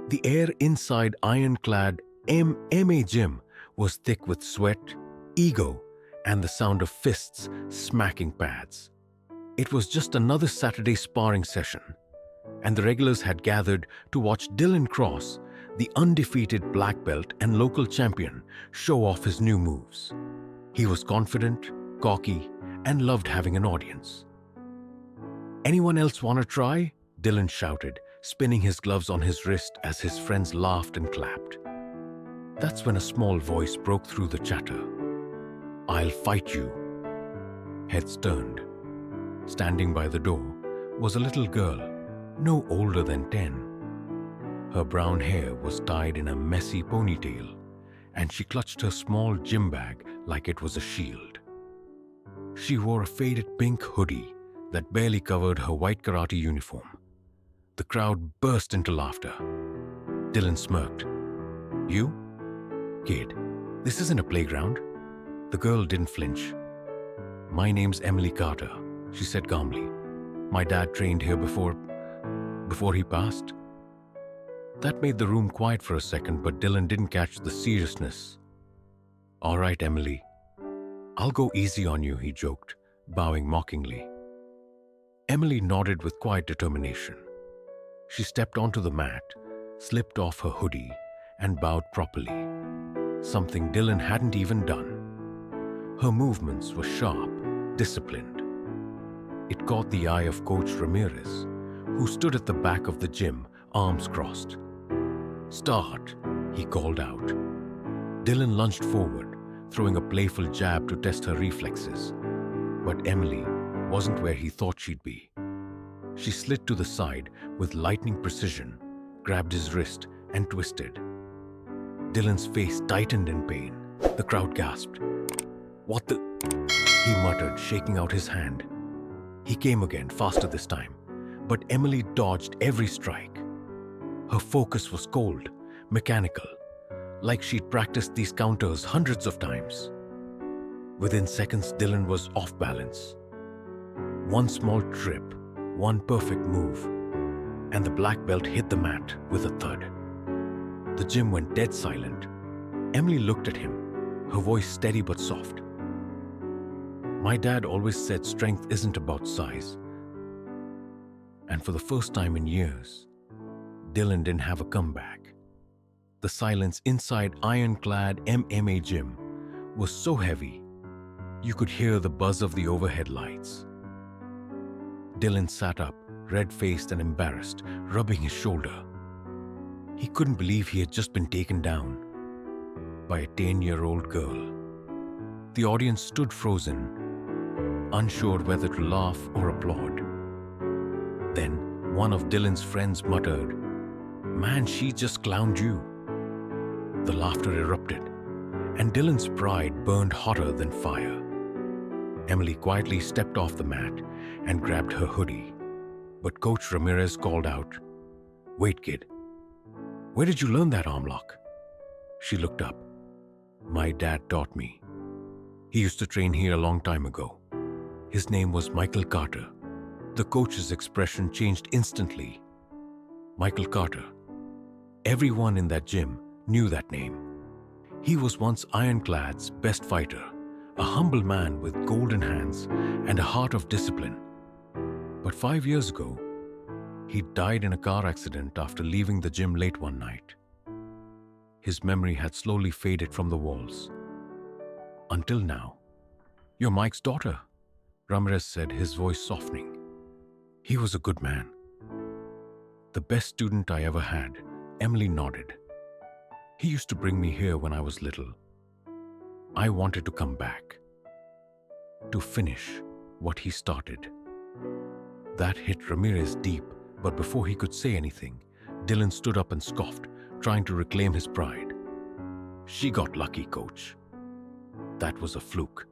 The air inside ironclad MMA gym was thick with sweat, ego, and the sound of fists smacking pads. It was just another Saturday sparring session, and the regulars had gathered to watch Dylan Cross, the undefeated black belt and local champion, show off his new moves. He was confident, cocky, and loved having an audience. "Anyone else want to try?" Dylan shouted, spinning his gloves on his wrist as his friends laughed and clapped. That's when a small voice broke through the chatter. "I'll fight you." Heads turned. Standing by the door was a little girl, no older than 10. Her brown hair was tied in a messy ponytail, and she clutched her small gym bag like it was a shield. She wore a faded pink hoodie that barely covered her white karate uniform. The crowd burst into laughter. Dylan smirked. "You? Kid, this isn't a playground." The girl didn't flinch. "My name's Emily Carter," she said calmly. "My dad trained here before he passed." That made the room quiet for a second, but Dylan didn't catch the seriousness. "All right, Emily. I'll go easy on you," he joked, bowing mockingly. Emily nodded with quiet determination. She stepped onto the mat, slipped off her hoodie, and bowed properly, something Dylan hadn't even done. Her movements were sharp, disciplined. It caught the eye of Coach Ramirez, who stood at the back of the gym, arms crossed. "Start," he called out. Dylan lunged forward, throwing a playful jab to test her reflexes. But Emily wasn't where he thought she'd be. She slid to the side with lightning precision, grabbed his wrist, and twisted. Dylan's face tightened in pain. The crowd gasped. "What the?" he muttered, shaking out his hand. He came again, faster this time, but Emily dodged every strike. Her focus was cold, mechanical, like she'd practiced these counters hundreds of times. Within seconds, Dylan was off balance. One small trip, one perfect move, and the black belt hit the mat with a thud. The gym went dead silent. Emily looked at him, her voice steady but soft. "My dad always said strength isn't about size." And for the first time in years, Dylan didn't have a comeback. The silence inside ironclad MMA gym was so heavy, you could hear the buzz of the overhead lights. Dylan sat up, red-faced and embarrassed, rubbing his shoulder. He couldn't believe he had just been taken down by a 10-year-old girl. The audience stood frozen, unsure whether to laugh or applaud. Then one of Dylan's friends muttered, "Man, she just clowned you." The laughter erupted, and Dylan's pride burned hotter than fire. Emily quietly stepped off the mat and grabbed her hoodie, but Coach Ramirez called out, "Wait, kid. Where did you learn that arm lock?" She looked up. "My dad taught me. He used to train here a long time ago. His name was Michael Carter." The coach's expression changed instantly. Michael Carter. Everyone in that gym knew that name. He was once Ironclad's best fighter, a humble man with golden hands and a heart of discipline. But 5 years ago, he died in a car accident after leaving the gym late one night. His memory had slowly faded from the walls. Until now. "You're Mike's daughter," Ramirez said, his voice softening. "He was a good man." "The best student I ever had," Emily nodded. "He used to bring me here when I was little. I wanted to come back, to finish what he started." That hit Ramirez deep, but before he could say anything, Dylan stood up and scoffed, trying to reclaim his pride. "She got lucky, coach. That was a fluke.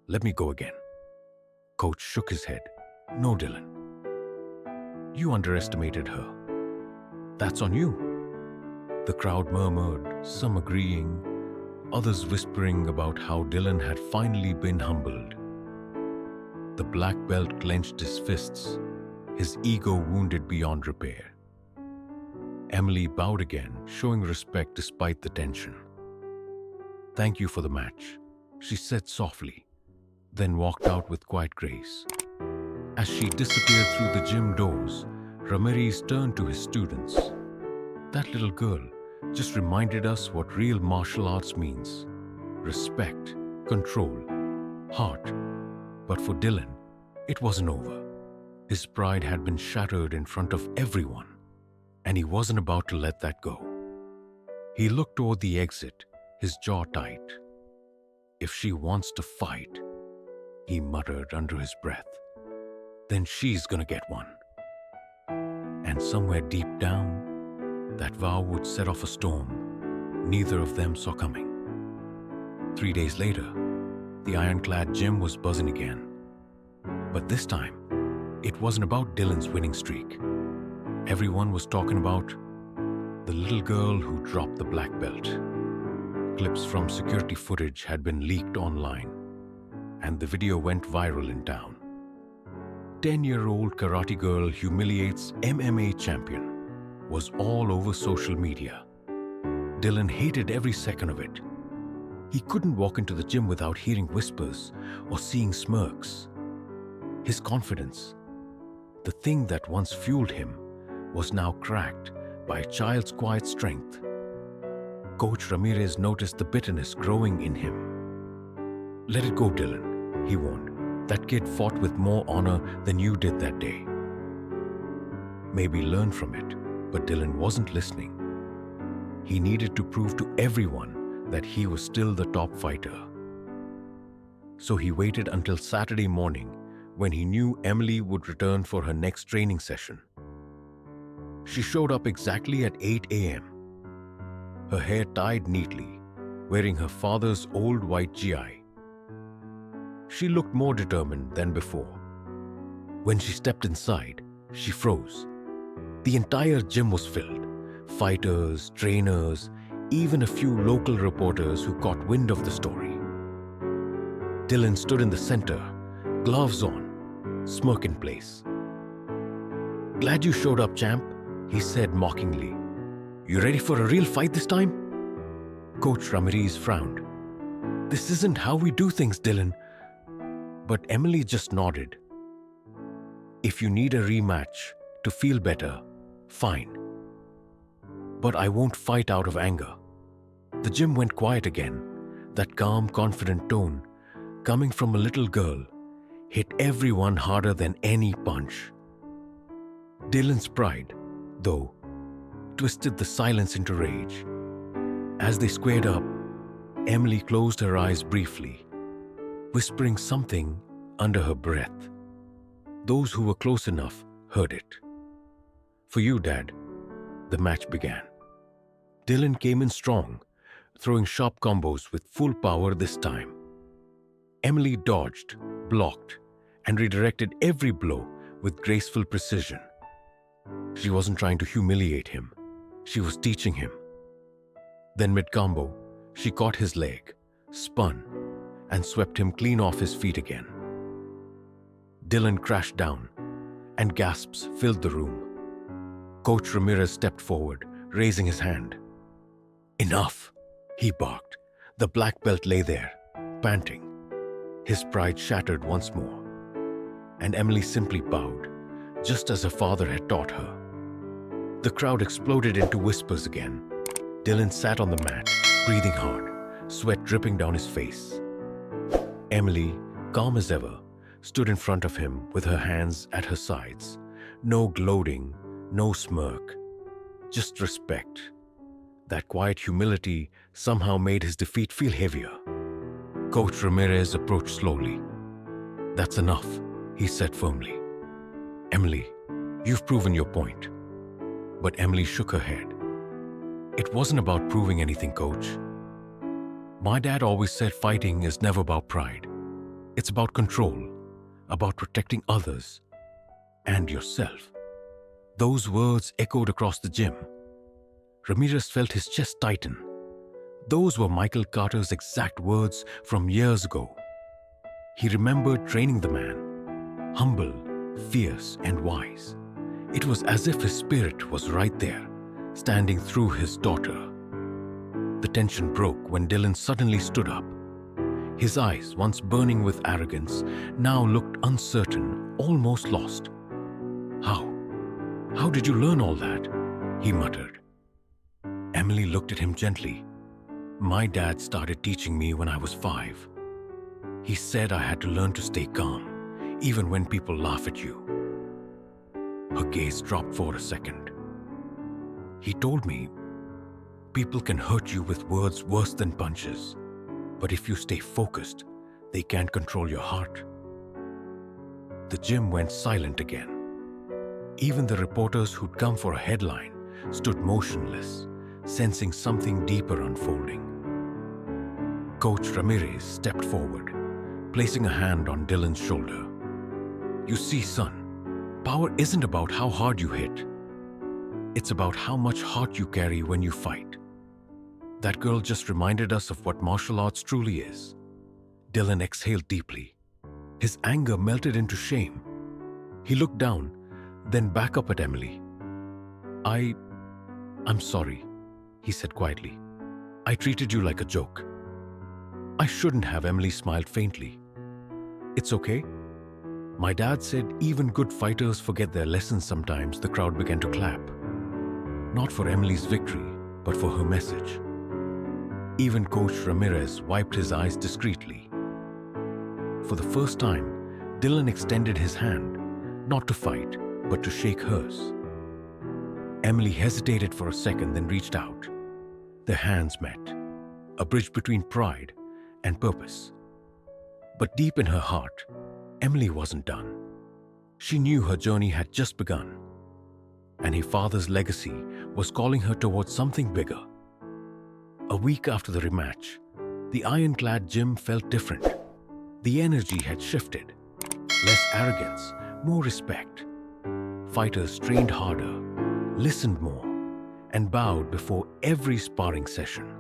Let me go again." Coach shook his head. "No, Dylan. You underestimated her. That's on you." The crowd murmured, some agreeing, others whispering about how Dylan had finally been humbled. The black belt clenched his fists, his ego wounded beyond repair. Emily bowed again, showing respect despite the tension. "Thank you for the match," she said softly, then walked out with quiet grace. As she disappeared through the gym doors, Ramirez turned to his students. "That little girl just reminded us what real martial arts means. Respect, control, heart." But for Dylan, it wasn't over. His pride had been shattered in front of everyone, and he wasn't about to let that go. He looked toward the exit, his jaw tight. "If she wants to fight," he muttered under his breath, "then she's gonna get one." And somewhere deep down, that vow would set off a storm neither of them saw coming. 3 days later, the ironclad gym was buzzing again. But this time, it wasn't about Dylan's winning streak. Everyone was talking about the little girl who dropped the black belt. Clips from security footage had been leaked online, and the video went viral in town. 10-year-old karate girl humiliates MMA champion was all over social media. Dylan hated every second of it. He couldn't walk into the gym without hearing whispers or seeing smirks. His confidence, the thing that once fueled him, was now cracked by a child's quiet strength. Coach Ramirez noticed the bitterness growing in him. "Let it go, Dylan," he warned. "That kid fought with more honor than you did that day." Maybe learn from it, but Dylan wasn't listening. He needed to prove to everyone that he was still the top fighter. So he waited until Saturday morning, when he knew Emily would return for her next training session. She showed up exactly at 8 a.m., her hair tied neatly, wearing her father's old white GI. She looked more determined than before. When she stepped inside, she froze. The entire gym was filled. Fighters, trainers, even a few local reporters who caught wind of the story. Dylan stood in the center, gloves on, smirk in place. "Glad you showed up, champ," he said mockingly. "You ready for a real fight this time?" Coach Ramirez frowned. "This isn't how we do things, Dylan." But Emily just nodded. "If you need a rematch to feel better, fine. But I won't fight out of anger." The gym went quiet again. That calm, confident tone, coming from a little girl, hit everyone harder than any punch. Dylan's pride, though, twisted the silence into rage. As they squared up, Emily closed her eyes briefly, whispering something under her breath. Those who were close enough heard it. "For you, Dad," the match began. Dylan came in strong, throwing sharp combos with full power this time. Emily dodged, blocked, and redirected every blow with graceful precision. She wasn't trying to humiliate him. She was teaching him. Then mid-combo, she caught his leg, spun, and swept him clean off his feet again. Dylan crashed down, and gasps filled the room. Coach Ramirez stepped forward, raising his hand. "Enough," he barked. The black belt lay there, panting. His pride shattered once more. And Emily simply bowed, just as her father had taught her. The crowd exploded into whispers again. Dylan sat on the mat, breathing hard, sweat dripping down his face. Emily, calm as ever, stood in front of him with her hands at her sides. No gloating, no smirk, just respect. That quiet humility somehow made his defeat feel heavier. Coach Ramirez approached slowly. "That's enough," he said firmly. "Emily, you've proven your point." But Emily shook her head. "It wasn't about proving anything, Coach. My dad always said fighting is never about pride. It's about control, about protecting others and yourself." Those words echoed across the gym. Ramirez felt his chest tighten. Those were Michael Carter's exact words from years ago. He remembered training the man, humble, fierce, and wise. It was as if his spirit was right there, standing through his daughter. The tension broke when Dylan suddenly stood up. His eyes, once burning with arrogance, now looked uncertain, almost lost. How? How did you learn all that? He muttered. Emily looked at him gently. My dad started teaching me when I was 5. He said I had to learn to stay calm, even when people laugh at you. Her gaze dropped for a second. He told me, people can hurt you with words worse than punches, but if you stay focused, they can't control your heart. The gym went silent again. Even the reporters who'd come for a headline stood motionless, sensing something deeper unfolding. Coach Ramirez stepped forward, placing a hand on Dylan's shoulder. You see, son, power isn't about how hard you hit. It's about how much heart you carry when you fight. That girl just reminded us of what martial arts truly is. Dylan exhaled deeply. His anger melted into shame. He looked down, then back up at Emily. I'm sorry, he said quietly. I treated you like a joke. I shouldn't have. Emily smiled faintly. It's okay. My dad said even good fighters forget their lessons sometimes. The crowd began to clap. Not for Emily's victory, but for her message. Even Coach Ramirez wiped his eyes discreetly. For the first time, Dylan extended his hand, not to fight, but to shake hers. Emily hesitated for a second, then reached out. Their hands met, a bridge between pride and purpose. But deep in her heart, Emily wasn't done. She knew her journey had just begun, and her father's legacy was calling her towards something bigger. A week after the rematch, the ironclad gym felt different. The energy had shifted. Less arrogance, more respect. Fighters trained harder, listened more, and bowed before every sparring session.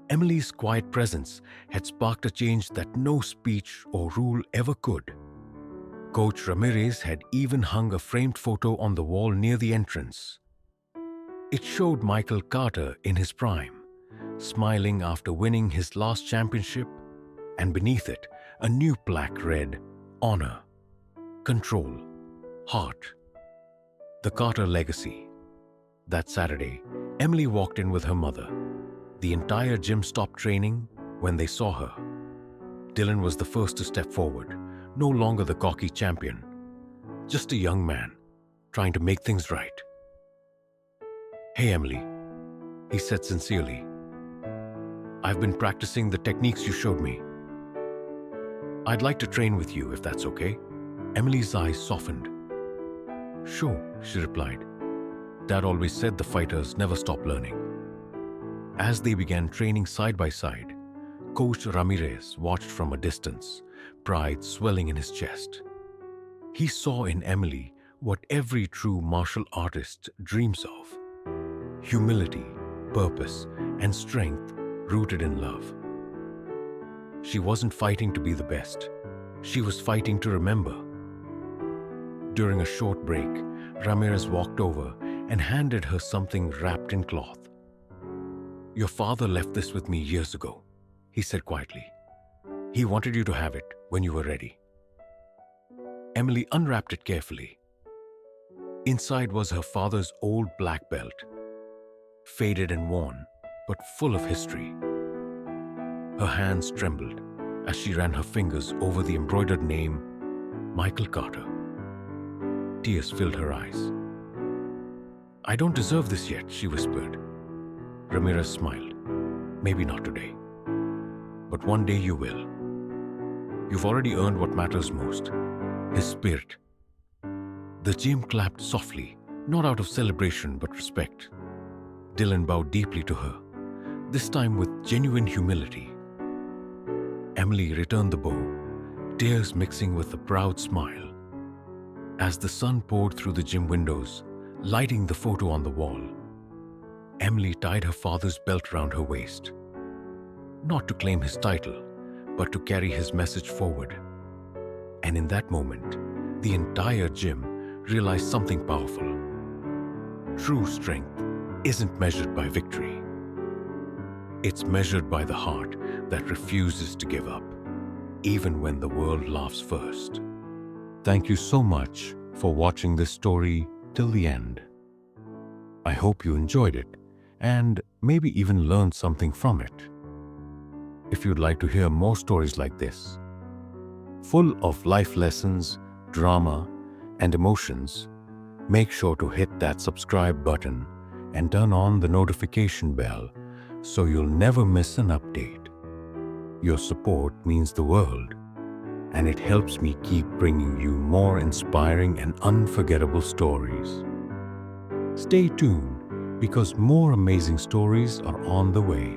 Emily's quiet presence had sparked a change that no speech or rule ever could. Coach Ramirez had even hung a framed photo on the wall near the entrance. It showed Michael Carter in his prime, smiling after winning his last championship, and beneath it, a new plaque read, Honor, Control, Heart. The Carter Legacy. That Saturday, Emily walked in with her mother. The entire gym stopped training when they saw her. Dylan was the first to step forward, no longer the cocky champion, just a young man trying to make things right. Hey, Emily, he said sincerely. I've been practicing the techniques you showed me. I'd like to train with you if that's okay. Emily's eyes softened. Sure, she replied. Dad always said the fighters never stop learning. As they began training side by side, Coach Ramirez watched from a distance, pride swelling in his chest. He saw in Emily what every true martial artist dreams of: humility, purpose, and strength rooted in love. She wasn't fighting to be the best. She was fighting to remember. During a short break, Ramirez walked over and handed her something wrapped in cloth. Your father left this with me years ago, he said quietly. He wanted you to have it when you were ready. Emily unwrapped it carefully. Inside was her father's old black belt, faded and worn, but full of history. Her hands trembled as she ran her fingers over the embroidered name, Michael Carter. Tears filled her eyes. I don't deserve this yet, she whispered. Ramirez smiled. Maybe not today, but one day you will. You've already earned what matters most, his spirit. The gym clapped softly, not out of celebration but respect. Dylan bowed deeply to her, this time with genuine humility. Emily returned the bow, tears mixing with a proud smile. As the sun poured through the gym windows, lighting the photo on the wall, Emily tied her father's belt around her waist. Not to claim his title, but to carry his message forward. And in that moment, the entire gym realized something powerful. True strength isn't measured by victory. It's measured by the heart that refuses to give up, even when the world laughs first. Thank you so much for watching this story till the end. I hope you enjoyed it and maybe even learned something from it. If you'd like to hear more stories like this, full of life lessons, drama, and emotions, make sure to hit that subscribe button and turn on the notification bell so you'll never miss an update. Your support means the world, and it helps me keep bringing you more inspiring and unforgettable stories. Stay tuned because more amazing stories are on the way.